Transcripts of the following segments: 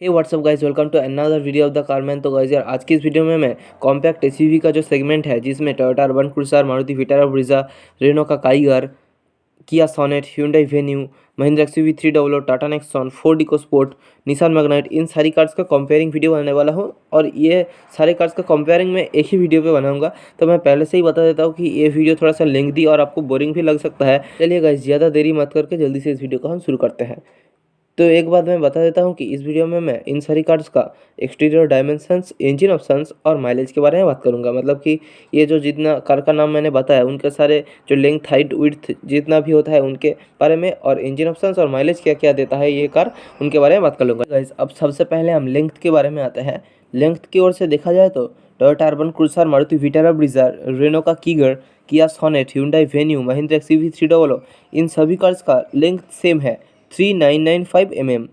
Hey WhatsApp guys, welcome to another video of the Carman. तो guys यार, आज की इस वीडियो में मैं कॉम्पैक्ट एसयूवी का जो सेगमेंट है जिसमें Toyota Urban Cruiser, Maruti Vitara Brezza, Renault का Kiger, Kia Sonet, hyundai Venue, Mahindra XUV 300, Tata Nexon, Ford EcoSport, Nissan Magnite, इन सारी कार्स का कंपेयरिंग वीडियो बनाने वाला हूं। और ये सारे कार्स का कंपेयरिंग मैं एक ही वीडियो पे बनाऊंगा। तो मैं पहले से ही बता देता हूं कि ये वीडियो थोड़ा सा लेंथी और आपको बोरिंग भी लग सकता है। चलिए गाइस, ज़्यादा देरी मत करके जल्दी से इस वीडियो को हम शुरू करते हैं। तो एक बात मैं बता देता हूं कि इस वीडियो में मैं इन सारी कार्स का एक्सटीरियर डायमेंशंस, इंजन ऑप्शंस और माइलेज के बारे में बात करूंगा। मतलब कि ये जो जितना कार का नाम मैंने बताया उनके सारे जो लेंथ, हाइट, विड्थ जितना भी होता है उनके बारे में, और इंजन ऑप्शंस और माइलेज क्या क्या देता है ये कार, उनके बारे में बात कर लूँगा। गाइस, अब सबसे पहले हम लेंथ के बारे में आते हैं। लेंथ की ओर से देखा जाए तो Toyota Urban Cruiser, Maruti Vitara Brezza, Renault का Kiger, Kia Sonet, hyundai Venue, Mahindra XUV 300, इन सभी कार्स का लेंथ सेम है 3995 mm।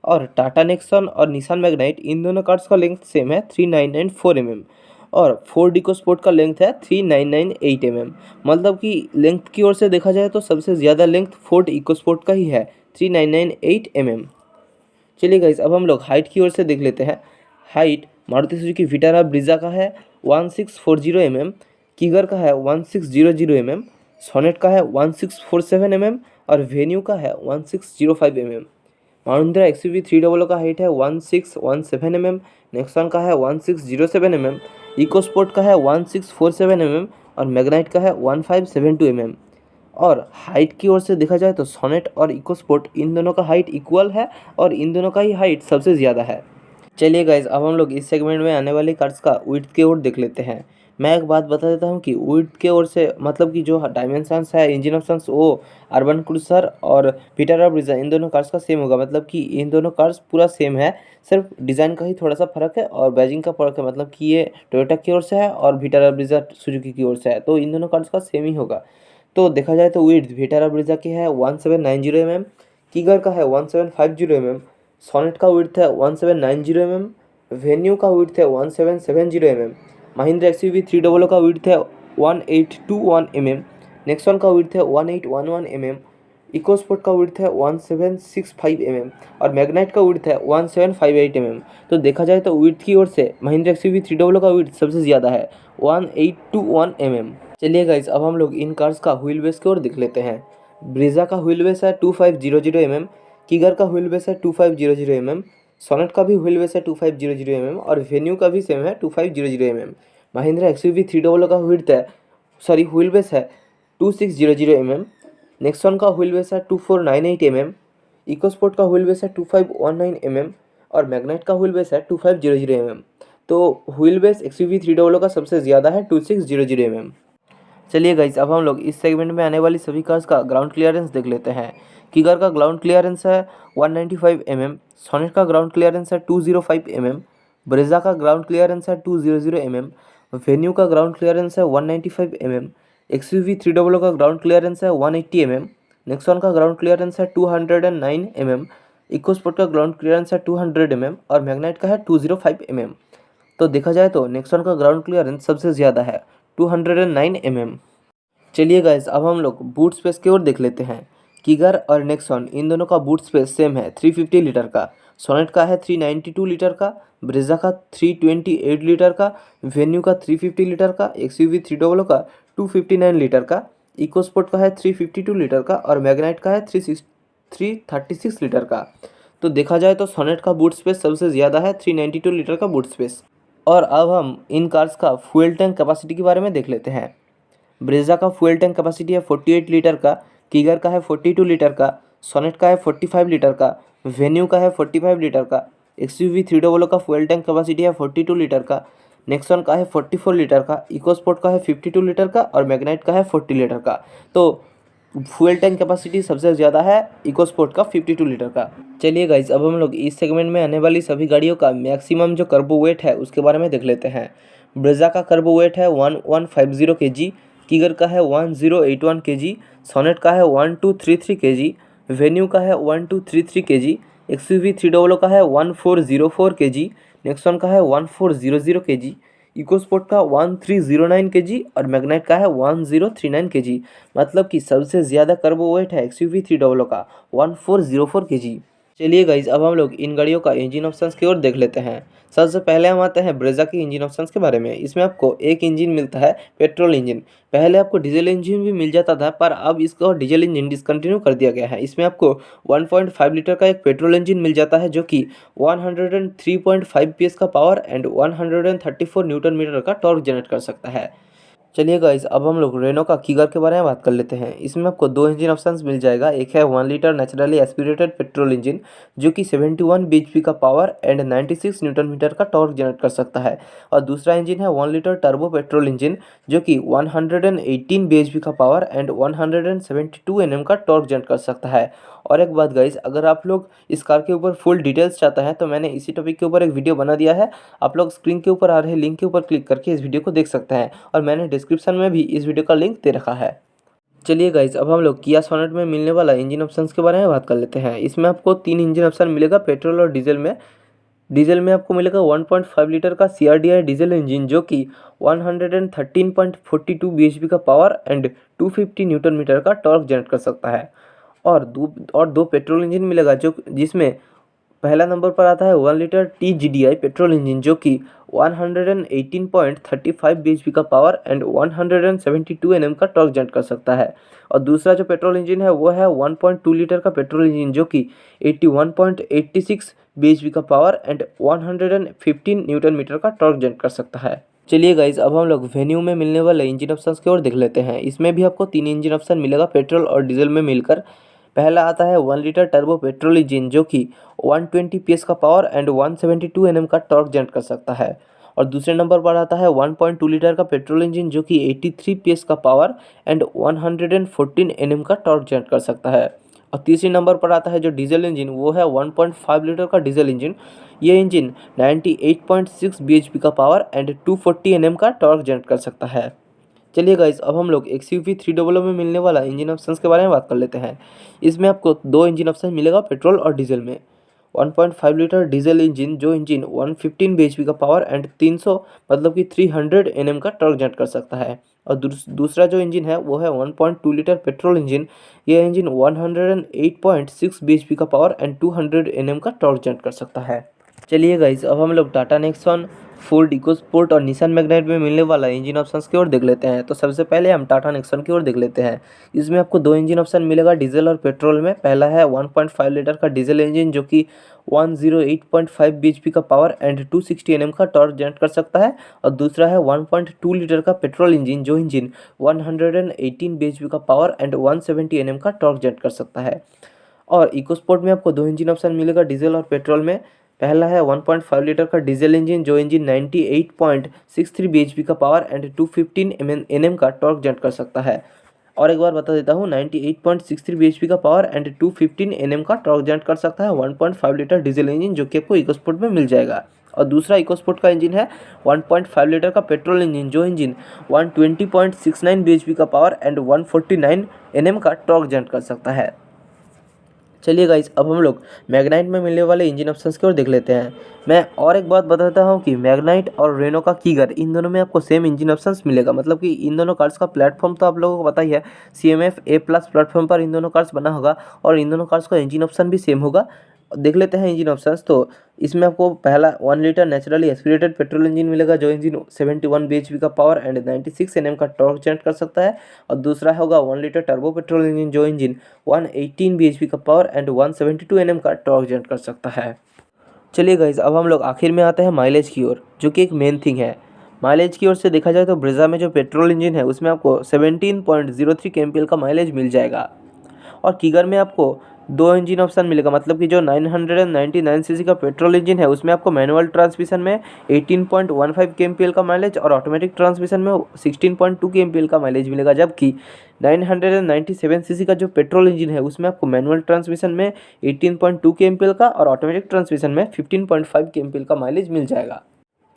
और टाटा नेक्सॉन और निसान मैग्नाइट, इन दोनों कार्स का लेंथ सेम है 3994 mm। और फोर्ड इकोस्पोर्ट का लेंथ है 3998 mm। मतलब कि लेंथ की ओर से देखा जाए तो सबसे ज़्यादा लेंथ फोर्ड इकोस्पोर्ट का ही है 3998 mm। चलिए गाइस, अब हम लोग हाइट की ओर से देख लेते हैं। Height Maruti Suzuki Vitara Brezza का है 1640 mm, कीगर का है 1600 mm, सोनेट का है 1647 mm और वेन्यू का है 1605 mm। महिंद्रा एक्सयूवी 300 का हाइट है 1617 mm, नेक्सॉन का है 1607 mm, इकोस्पोर्ट का है 1647 mm और मैग्नाइट का है 1572 mm। और हाइट की ओर से देखा जाए तो सोनेट और इकोस्पोर्ट, इन दोनों का हाइट इक्वल है और इन दोनों का ही हाइट सबसे ज़्यादा है। चलिए गाइज, अब हम लोग इस सेगमेंट में आने वाली कार्स का विड्थ की ओर देख लेते हैं। मैं एक बात बता देता हूं कि विड्थ के ओर से मतलब कि जो डायमेंशंस है, इंजन ऑप्शंस, वो अर्बन क्रूजर और विटारा ब्रीजा इन दोनों कार्स का सेम होगा। मतलब कि इन दोनों कार्स पूरा सेम है, सिर्फ डिज़ाइन का ही थोड़ा सा फर्क है और बैजिंग का फर्क है। मतलब कि ये टोयोटा की ओर से है और विटारा ब्रीजा सुजुकी की ओर से है, तो इन दोनों कार्स का सेम ही होगा। तो देखा जाए तो विड्थ विटारा ब्रीजा की है 1790 mm, कीगर का है 1750 mm, सोनेट का विड्थ है 1790 mm, वेन्यू का विड्थ है 1770 mm, महिंद्रा एक्सयूवी 300 का विड्थ है 1821 mm, नेक्सॉन का विड्थ है 1811 mm, इकोस्पोर्ट का विड्थ है 1765 mm और मैग्नाइट का विड्थ है 1758 mm। तो देखा जाए तो विड्थ की ओर से महिंद्रा एक्सयूवी 300 का विड्थ सबसे ज़्यादा है 1821 mm। चलिए गाइस, अब हम लोग इन कार्स का व्हील बेस की ओर देख लेते हैं। ब्रीजा का व्हील बेस है 2500 mm, कीगर का व्हील बेस है 2500 mm, सोनेट का भी व्हील बेस है 2500 mm और वेन्यू का भी सेम है 2500 mm। महिंद्रा एक्सयूवी 300 का व्हील बेस है 2600 mm, नेक्सॉन का व्हील बेस है 2498 mm, इकोस्पोर्ट का व्हील बेस है 2519 mm और मैग्नाइट का व्हील बेस है 2500 mm। तो व्हील बेस एक्सयूवी 300 का सबसे ज़्यादा है 2600 mm। चलिए गाइस, अब हम लोग इस सेगमेंट में आने वाली सभी कार्स का ग्राउंड क्लियरेंस देख लेते हैं। कीगर का ग्राउंड क्लियरेंस है 195 mm, सोनेट का ग्राउंड क्लियरेंस है 205 mm, ब्रेजा का ग्राउंड क्लियरेंस है 200 mm, वेन्यू का ग्राउंड क्लियरेंस है 195 mm, एक्सयूवी 300 का ग्राउंड क्लियरेंस है 180 mm, नेक्सॉन का ग्राउंड क्लियरेंस है 209 mm, इकोस्पोर्ट का ग्राउंड क्लियरेंस है 200 mm और मैग्नाइट का है 205 mm। तो देखा जाए तो नेक्सॉन का ग्राउंड क्लियरेंस सबसे ज़्यादा है 209 mm। चलिए गाइस, अब हम लोग बूट स्पेस की ओर देख लेते हैं। कीगर और नेक्सॉन, इन दोनों का बूट स्पेस सेम है 350 लीटर का, सोनेट का है 392 लीटर का, ब्रेजा का 328 लीटर का, वेन्यू का 350 लीटर का, एक्सयूवी 300 का 259 लीटर का, इकोस्पोर्ट का है 352 लीटर का और मैग्नाइट का है 336 लीटर का। तो देखा जाए तो सोनेट का बूट स्पेस सबसे ज़्यादा है 392 लीटर का बूट स्पेस। और अब हम इन कार्स का फ्यूल टैंक कैपेसिटी के बारे में देख लेते हैं। ब्रेजा का फ्यूल टैंक कैपेसिटी है 48 लीटर का, कीगर का है 42 लीटर का, सोनेट का है 45 लीटर का, वेन्यू का है 45 लीटर का, एक्सयूवी 300 का फ्यूल टैंक कैपेसिटी है 42 लीटर का, नेक्सॉन का है 44 लीटर का, इकोस्पोर्ट का है 52 लीटर का और मैग्नाइट का है 40 लीटर का। तो फ्यूल टैंक कैपेसिटी सबसे ज़्यादा है इकोस्पोर्ट का 52 लीटर का। चलिए गाइज, अब हम लोग इस सेगमेंट में आने वाली सभी गाड़ियों का मैक्सिमम जो कर्बो वेट है उसके बारे में देख लेते हैं। ब्रेजा का कर्बो वेट है 1150 kg, कीगर का है 1081 kg, सोनेट का है 1233 kg, वेन्यू का है 1233 kg, एक्सयूवी 300 का है 1404 kg, नेक्सॉन का है 1400 kg, इकोस्पोर्ट का 1309 kg और मैग्नाइट का है 1039 kg। मतलब कि सबसे ज़्यादा कर्बो वेट है एक्सयूवी 300 का 1404 kg। चलिए गाइज अब हम लोग इन गाड़ियों का इंजन ऑप्शंस की ओर देख लेते हैं। सबसे पहले हम आते हैं ब्रेजा के इंजन ऑप्शंस के बारे में। इसमें आपको एक इंजन मिलता है पेट्रोल इंजन। पहले आपको डीजल इंजन भी मिल जाता था, पर अब इसको डीजल इंजन डिसकंटिन्यू कर दिया गया है। इसमें आपको 1.5 लीटर का एक पेट्रोल इंजन मिल जाता है जो कि 103.5 PS का पावर एंड 134 न्यूटन मीटर का टॉर्क जनरेट कर सकता है। चलिए गाइस अब हम लोग रेनो का कीगर के बारे में बात कर लेते हैं। इसमें आपको दो इंजन ऑप्शंस मिल जाएगा। एक है 1 litre naturally aspirated petrol engine जो कि 71 bhp का पावर एंड 96 न्यूटन मीटर का टॉर्क जनरेट कर सकता है, और दूसरा इंजन है 1 लीटर टर्बो पेट्रोल इंजन जो कि 118 bhp का पावर एंड 172 Nm का टॉर्क जनरेट कर सकता है। और एक बात गाइस, अगर आप लोग इस कार के ऊपर फुल डिटेल्स चाहते हैं तो मैंने इसी टॉपिक के ऊपर एक वीडियो बना दिया है। आप लोग स्क्रीन के ऊपर आ रहे लिंक के ऊपर क्लिक करके इस वीडियो को देख सकते हैं, और मैंने डिस्क्रिप्शन में भी इस वीडियो का लिंक दे रखा है। चलिए गाइस अब हम लोग किया सोनेट में मिलने वाला इंजन ऑप्शंस के बारे में बात कर लेते हैं। इसमें आपको 3 इंजन ऑप्शन मिलेगा पेट्रोल और डीजल में। डीजल में आपको मिलेगा 1.5 लीटर का CRDI डीजल इंजन जो कि 113.42 bhp का पावर एंड 250 न्यूटन मीटर का टॉर्क जनरेट कर सकता है। और दो पेट्रोल इंजन मिलेगा जो जिसमें पहला नंबर पर आता है 1 लीटर TGDI पेट्रोल इंजन जो कि 118.35 bhp का पावर एंड 172 Nm का टॉर्क जनरेट कर सकता है। और दूसरा जो पेट्रोल इंजन है वो है 1.2 लीटर का पेट्रोल इंजन जो कि 81.86 bhp का पावर एंड 115 न्यूटन मीटर का टॉर्क जनरेट कर सकता है। चलिए गाइज अब हम लोग वेन्यू में मिलने वाले इंजन ऑप्शंस की ओर देख लेते हैं। इसमें भी आपको 3 इंजन ऑप्शन मिलेगा पेट्रोल और डीजल में मिलकर। पहला आता है 1 लीटर टर्बो पेट्रोल इंजन जो कि 120 PS का पावर एंड 172 Nm का टॉर्क जनरेट कर सकता है। और दूसरे नंबर पर आता है 1.2 लीटर का पेट्रोल इंजन जो कि 83 PS का पावर एंड 114 Nm का टॉर्क जनरेट कर सकता है। और तीसरे नंबर पर आता है जो डीजल इंजन, वो है 1.5 लीटर का डीजल इंजन। ये इंजन 98.6 bhp का पावर एंड 240 Nm का टॉर्क जनरेट कर सकता है। चलिए गाइस अब हम लोग XUV 300 में मिलने वाला इंजन ऑप्शंस के बारे में बात कर लेते हैं। इसमें आपको दो इंजन ऑप्शन मिलेगा पेट्रोल और डीजल में। 1.5 लीटर डीजल इंजन जो इंजन 115 bhp का पावर एंड 300 मतलब कि 300 Nm का टॉर्क जनरेट कर सकता है। और दूसरा जो इंजन है वो है 1.2 लीटर पेट्रोल इंजन। यह इंजन 108.6 bhp का पावर एंड 200 Nm का टॉर्क जनरेट कर सकता है। चलिए गाइस अब हम लोग टाटा नेक्सॉन, फोर्ड इकोस्पोर्ट और निसान मैग्नाइट में मिलने वाला इंजन ऑप्शंस की ओर देख लेते हैं। तो सबसे पहले हम टाटा नेक्सॉन की ओर देख लेते हैं। इसमें आपको दो इंजन ऑप्शन मिलेगा डीजल और पेट्रोल में। पहला है 1.5 लीटर का डीजल इंजन जो कि 108.5 bhp का पावर एंड 260 Nm का टॉर्क जनरेट कर सकता है। और दूसरा है 1.2 लीटर का पेट्रोल इंजन जो इंजन 118 bhp का पावर एंड 170 Nm का टॉर्क जनरेट कर सकता है। और इकोस्पोर्ट में आपको दो इंजन ऑप्शन मिलेगा डीजल और पेट्रोल में। पहला है 1.5 लीटर का डीजल इंजन जो इंजन 98.63 bhp का पावर एंड 215 Nm का टॉर्क जनरेट कर सकता है। और एक बार बता देता हूँ, 98.63 bhp का पावर एंड 215 Nm का टॉर्क जनरेट कर सकता है 1.5 लीटर डीजल इंजन जो कि आपको इकोस्पोर्ट में मिल जाएगा। और दूसरा इकोस्पोर्ट का इंजन है 1.5 लीटर का पेट्रोल इंजन जो इंजन 120.69 bhp का पावर एंड 149 Nm का टॉर्क जनरेट कर सकता है। चलिए गाइस अब हम लोग मैग्नाइट में मिलने वाले इंजन ऑप्शंस की ओर देख लेते हैं। मैं और एक बात बताता हूँ कि मैग्नाइट और रेनो का कीगर इन दोनों में आपको सेम इंजन ऑप्शंस मिलेगा। मतलब कि इन दोनों कार्स का प्लेटफॉर्म तो आप लोगों को पता ही है, CMF A+ प्लेटफॉर्म पर इन दोनों कार्स बना होगा और इन दोनों कार्स का इंजन ऑप्शन भी सेम होगा। देख लेते हैं इंजन ऑप्शंस। तो इसमें आपको पहला 1 litre naturally aspirated petrol engine मिलेगा जो इंजन 71 bhp का पावर एंड 96 Nm का टॉर्क जनरेट कर सकता है। और दूसरा होगा 1 लीटर टर्बो पेट्रोल इंजन जो इंजन 118 bhp का पावर एंड 172 Nm का टॉर्क जनरेट कर सकता है। चलिए गाइज अब हम लोग आखिर में आते हैं माइलेज की ओर, जो कि एक मेन थिंग है। माइलेज की ओर से देखा जाए तो ब्रेजा में जो पेट्रोल इंजन है उसमें आपको 17.03 kmpl का माइलेज मिल जाएगा। और कीगर में आपको दो इंजन ऑप्शन मिलेगा। मतलब कि जो 999 सीसी का पेट्रोल इंजन है उसमें आपको मैनुअल ट्रांसमिशन में 18.15 kmpl का माइलेज और ऑटोमेटिक ट्रांसमिशन में 16.2 kmpl का माइलेज मिलेगा। जबकि 997 सीसी का जो पेट्रोल इंजन है उसमें आपको मैनुअल ट्रांसमिशन में 18.2 kmpl का और ऑटोमेटिक ट्रांसमिशन में 15.5 kmpl का माइलेज मिल जाएगा।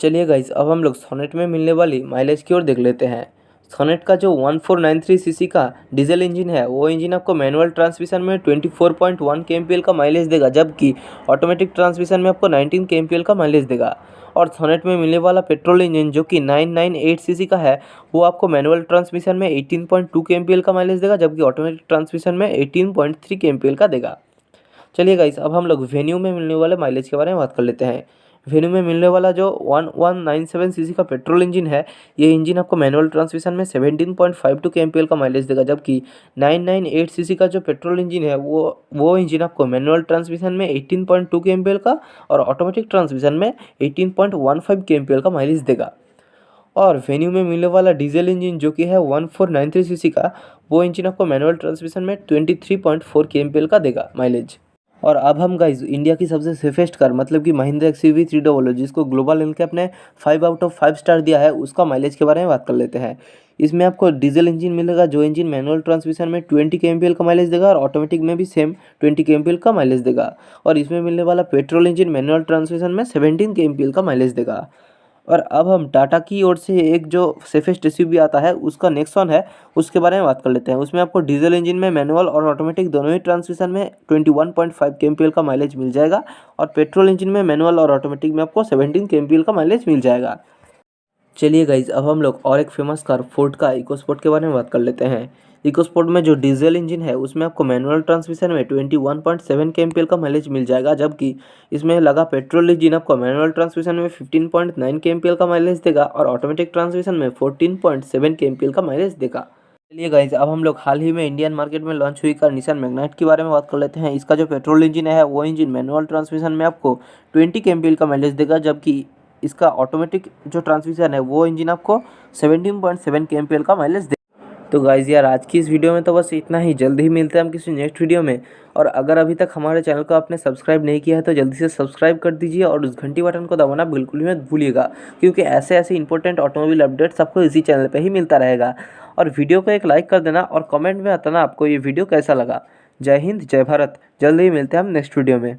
चलिए गाइस अब हम लोग सोनेट में मिलने वाली माइलेज की ओर देख लेते हैं। सोनेट का जो 1493 सीसी का डीजल इंजन है वो इंजन आपको मैनुअल ट्रांसमिशन में 24.1 kmpl का माइलेज देगा, जबकि ऑटोमेटिक ट्रांसमिशन में आपको 19 kmpl का माइलेज देगा। और सोनेट में मिलने वाला पेट्रोल इंजन जो कि 998 सीसी का है वो आपको मैनुअल ट्रांसमिशन में 18.2 kmpl का माइलेज देगा, जबकि ऑटोमेटिक ट्रांसमिशन में 18.3 kmpl का देगा। चलिए गाइस, अब हम लोग वेन्यू में मिलने वाले माइलेज के बारे में बात कर लेते हैं। वेन्यू में मिलने वाला जो 1197 सीसी का पेट्रोल इंजन है, ये इंजन आपको मैनुअल ट्रांसमिशन में 17.52 केएमपीएल का माइलेज देगा, जबकि 998 सीसी का जो पेट्रोल इंजन है वो इंजन आपको मैनुअल ट्रांसमिशन में 18.2 केएमपीएल का और ऑटोमेटिक ट्रांसमिशन में 18.15 केएमपीएल का माइलेज देगा। और वेन्यू में मिलने वाला डीजल इंजन जो कि है 1493 सीसी का, वो इंजन आपको मैनुअल ट्रांसमिशन में 23.4 केएमपीएल का देगा माइलेज। और अब हम गाइज इंडिया की सबसे सेफेस्ट कार मतलब कि महिंद्रा एक्सयूवी 300 जिसको ग्लोबल इनके अपने 5/5 स्टार दिया है, उसका माइलेज के बारे में बात कर लेते हैं। इसमें आपको डीजल इंजन मिलेगा जो इंजन मैनुअल ट्रांसमिशन में 20 केएमपीएल का माइलेज देगा और ऑटोमेटिक में भी सेम 20 केएमपीएल का माइलेज देगा। और इसमें मिलने वाला पेट्रोल इंजन मैनुअल ट्रांसमिशन में 17 केएमपीएल का माइलेज देगा। और अब हम टाटा की ओर से एक जो सेफेस्ट एसयूवी आता है उसका नेक्सॉन है, उसके बारे में बात कर लेते हैं। उसमें आपको डीजल इंजन में मैनुअल और ऑटोमेटिक दोनों ही ट्रांसमिशन में 21.5 केएमपीएल का माइलेज मिल जाएगा और पेट्रोल इंजन में मैनुअल और ऑटोमेटिक में आपको 17 केएमपीएल का माइलेज मिल जाएगा। चलिए गाइज, अब हम लोग और एक फेमस कार फोर्ड का इकोस्पोर्ट के बारे में बात कर लेते हैं। इकोस्पोर्ट में जो डीजल इंजन है उसमें आपको मैनुअल ट्रांसमिशन में 21.7 केएमपीएल का माइलेज मिल जाएगा, जबकि इसमें लगा पेट्रोल इंजन आपको मैनुअल ट्रांसमिशन में 15.9 केएमपीएल का माइलेज देगा और ऑटोमेटिक ट्रांसमिशन में 14.7 केएमपीएल का माइलेज देगा। चलिए गाइज, अब हम लोग हाल ही में इंडियन मार्केट में लॉन्च हुई कार निसान मैग्नाइट के बारे में बात कर लेते हैं। इसका जो पेट्रोल इंजन है वो इंजन मैनुअल ट्रांसमिशन में आपको 20 केएमपीएल का माइलेज देगा, जबकि इसका ऑटोमेटिक जो ट्रांसमिशन है वो इंजन आपको 17.7 केएमपीएल का माइलेज दे। तो गाइज़ यार, आज की इस वीडियो में तो बस इतना ही। जल्दी ही मिलते हैं हम किसी नेक्स्ट वीडियो में। और अगर अभी तक हमारे चैनल को आपने सब्सक्राइब नहीं किया है तो जल्दी से सब्सक्राइब कर दीजिए और उस घंटी बटन को दबाना बिल्कुल भी मत भूलिएगा, क्योंकि ऐसे ऐसे इंपॉर्टेंट ऑटोमोबाइल अपडेट्स आपको इसी चैनल पर ही मिलता रहेगा। और वीडियो को एक लाइक कर देना और कमेंट में बताना आपको ये वीडियो कैसा लगा। जय हिंद, जय भारत। जल्दी ही मिलते हैं हम नेक्स्ट वीडियो में।